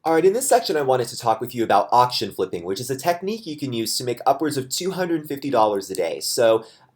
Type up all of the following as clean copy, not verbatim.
All right, in this section, I wanted to talk with you about auction flipping, which is a technique you can use to make upwards of $250 a day.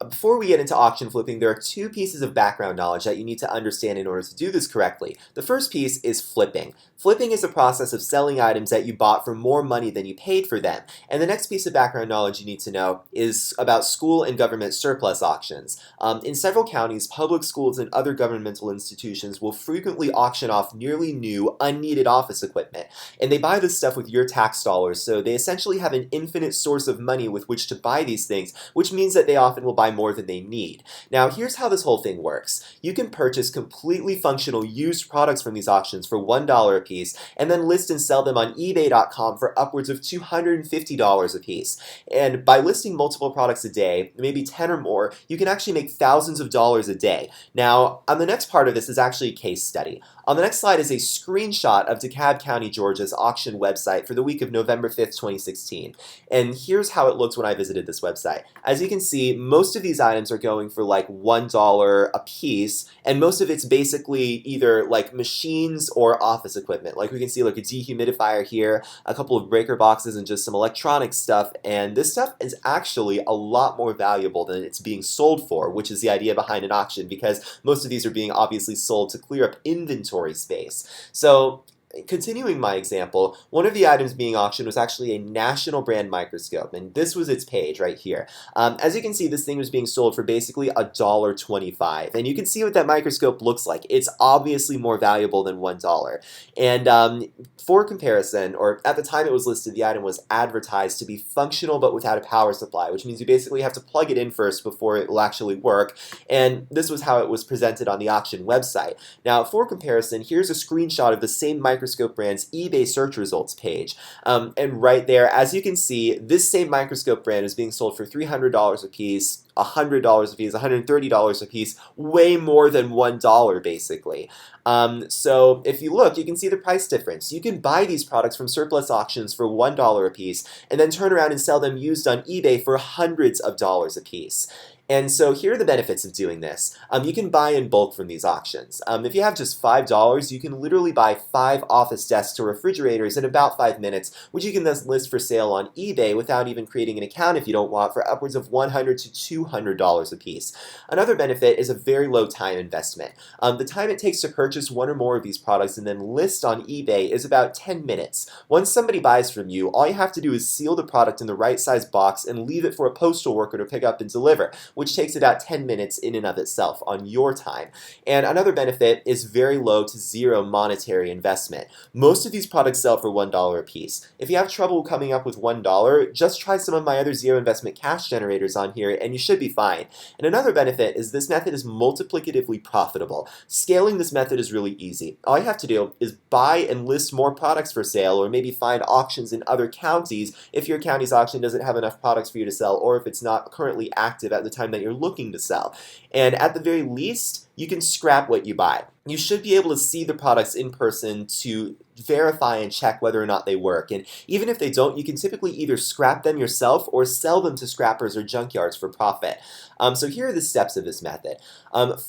Before we get into auction flipping, there are two pieces of background knowledge that you need to understand in order to do this correctly. The first piece is flipping. Flipping is the process of selling items that you bought for more money than you paid for them. And the next piece of background knowledge you need to know is about school and government surplus auctions. In several counties, public schools and other governmental institutions will frequently auction off nearly new, unneeded office equipment. And they buy this stuff with your tax dollars, so they essentially have an infinite source of money with which to buy these things, which means that they often will buy more than they need. Now, here's how this whole thing works. You can purchase completely functional used products from these auctions for $1 a piece, and then list and sell them on eBay.com for upwards of $250 a piece. And by listing multiple products a day, maybe 10 or more, you can actually make thousands of dollars a day. Now, on the next part of this is actually a case study. On the next slide is a screenshot of DeKalb County, Georgia's auction website for the week of November 5th, 2016. And here's how it looked when I visited this website. As you can see, most of these items are going for like $1 a piece, and most of it's basically either like machines or office equipment. Like we can see like a dehumidifier here, a couple of breaker boxes, and just some electronic stuff. And this stuff is actually a lot more valuable than it's being sold for, which is the idea behind an auction, because most of these are being obviously sold to clear up inventory space. So continuing my example, one of the items being auctioned was actually a national brand microscope, and this was its page right here. As you can see, this thing was being sold for basically $1.25, and you can see what that microscope looks like. It's obviously more valuable than $1. And for comparison, or at the time it was listed, the item was advertised to be functional but without a power supply, which means you basically have to plug it in first before it will actually work, and this was how it was presented on the auction website. Now, for comparison, here's a screenshot of the same microscope brand's eBay search results page. And right there, as you can see, this same microscope brand is being sold for $300 a piece, $100 a piece, $130 a piece, way more than $1 basically. So if you look, you can see the price difference. You can buy these products from surplus auctions for $1 a piece and then turn around and sell them used on eBay for hundreds of dollars a piece. And so here are the benefits of doing this. You can buy in bulk from these auctions. If you have just $5, you can literally buy 5 office desks or refrigerators in about 5 minutes, which you can then list for sale on eBay without even creating an account if you don't want, for upwards of $100 to $200 a piece. Another benefit is a very low time investment. The time it takes to purchase one or more of these products and then list on eBay is about 10 minutes. Once somebody buys from you, all you have to do is seal the product in the right size box and leave it for a postal worker to pick up and deliver, which takes about 10 minutes in and of itself on your time. And another benefit is very low to zero monetary investment. Most of these products sell for $1 a piece. If you have trouble coming up with $1, just try some of my other zero investment cash generators on here and you should be fine. And another benefit is this method is multiplicatively profitable. Scaling this method is really easy. All you have to do is buy and list more products for sale, or maybe find auctions in other counties if your county's auction doesn't have enough products for you to sell, or if it's not currently active at the time that you're looking to sell. And at the very least, you can scrap what you buy. You should be able to see the products in person to verify and check whether or not they work. And even if they don't, you can typically either scrap them yourself or sell them to scrappers or junkyards for profit. So here are the steps of this method.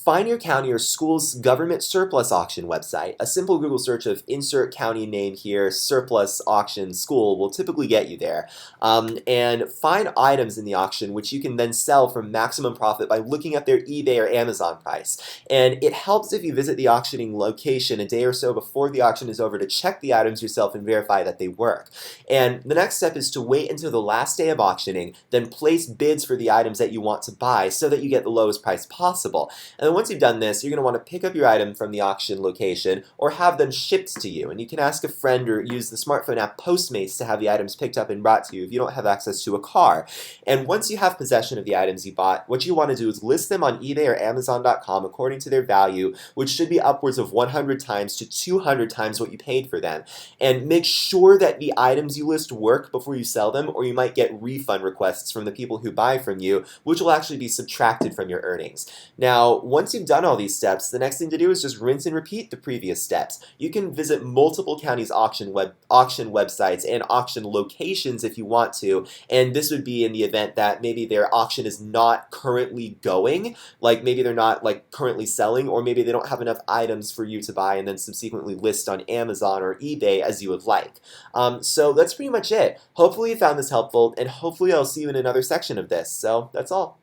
Find your county or school's government surplus auction website. A simple Google search of insert county name here, surplus auction school, will typically get you there. And find items in the auction which you can then sell for maximum profit by looking at their eBay or Amazon price. And it helps if you visit the auctioning location a day or so before the auction is over to check the items yourself and verify that they work. And the next step is to wait until the last day of auctioning, then place bids for the items that you want to buy so that you get the lowest price possible. And then once you've done this, you're going to want to pick up your item from the auction location or have them shipped to you. And you can ask a friend or use the smartphone app Postmates to have the items picked up and brought to you if you don't have access to a car. And once you have possession of the items you bought, what you want to do is list them on eBay or Amazon.com according to their value, which should be upwards of 100 times to 200 times what you paid for them. And make sure that the items you list work before you sell them, or you might get refund requests from the people who buy from you, which will actually be subtracted from your earnings. Now, once you've done all these steps, the next thing to do is just rinse and repeat the previous steps. You can visit multiple counties' auction websites and auction locations if you want to, and this would be in the event that maybe their auction is not currently going, like maybe they're not like currently currently selling, or maybe they don't have enough items for you to buy and then subsequently list on Amazon or eBay as you would like. So that's pretty much it. Hopefully you found this helpful, and hopefully I'll see you in another section of this. So that's all.